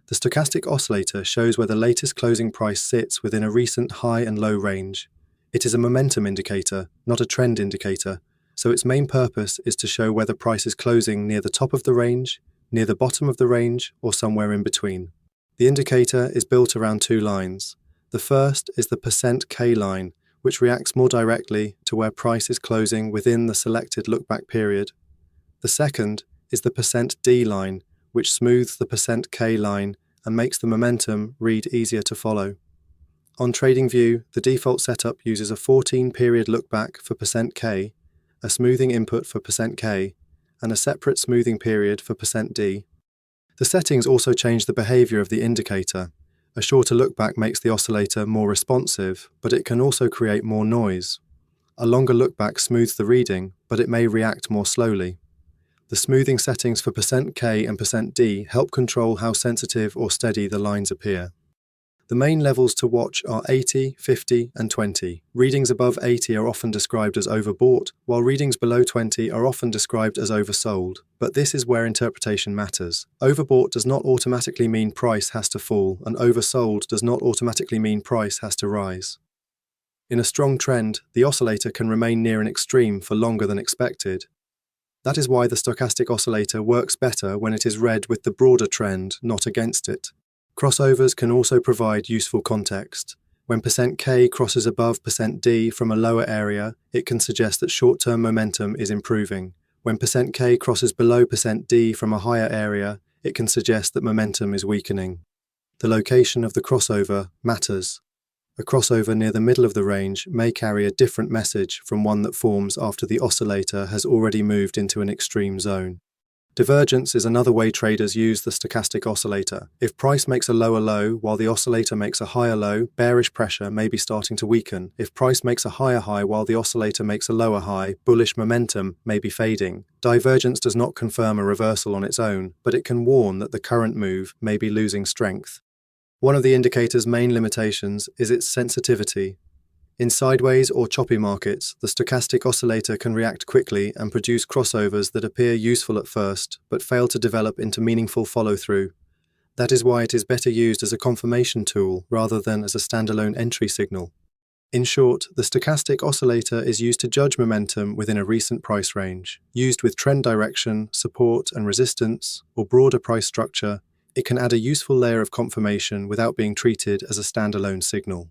The stochastic oscillator shows where the latest closing price sits within a recent high and low range. It is a momentum indicator, not a trend indicator, so its main purpose is to show whether price is closing near the top of the range, near the bottom of the range, or somewhere in between. The indicator is built around two lines. The first is the %K line, which reacts more directly to where price is closing within the selected lookback period. The second is the %D line, which smooths the %K line and makes the momentum read easier to follow. On TradingView, the default setup uses a 14-period lookback for %K, a smoothing input for %K, and a separate smoothing period for %D. The settings also change the behavior of the indicator. A shorter lookback makes the oscillator more responsive, but it can also create more noise. A longer lookback smooths the reading, but it may react more slowly. The smoothing settings for %K and %D help control how sensitive or steady the lines appear. The main levels to watch are 80, 50, and 20. Readings above 80 are often described as overbought, while readings below 20 are often described as oversold. But this is where interpretation matters. Overbought does not automatically mean price has to fall, and oversold does not automatically mean price has to rise. In a strong trend, the oscillator can remain near an extreme for longer than expected. That is why the stochastic oscillator works better when it is read with the broader trend, not against it. Crossovers can also provide useful context. When %K crosses above %D from a lower area, it can suggest that short-term momentum is improving. When %K crosses below %D from a higher area, it can suggest that momentum is weakening. The location of the crossover matters. A crossover near the middle of the range may carry a different message from one that forms after the oscillator has already moved into an extreme zone. Divergence is another way traders use the stochastic oscillator. If price makes a lower low while the oscillator makes a higher low, bearish pressure may be starting to weaken. If price makes a higher high while the oscillator makes a lower high, bullish momentum may be fading. Divergence does not confirm a reversal on its own, but it can warn that the current move may be losing strength. One of the indicator's main limitations is its sensitivity. In sideways or choppy markets, the stochastic oscillator can react quickly and produce crossovers that appear useful at first, but fail to develop into meaningful follow-through. That is why it is better used as a confirmation tool rather than as a standalone entry signal. In short, the stochastic oscillator is used to judge momentum within a recent price range. Used with trend direction, support and resistance, or broader price structure, it can add a useful layer of confirmation without being treated as a standalone signal.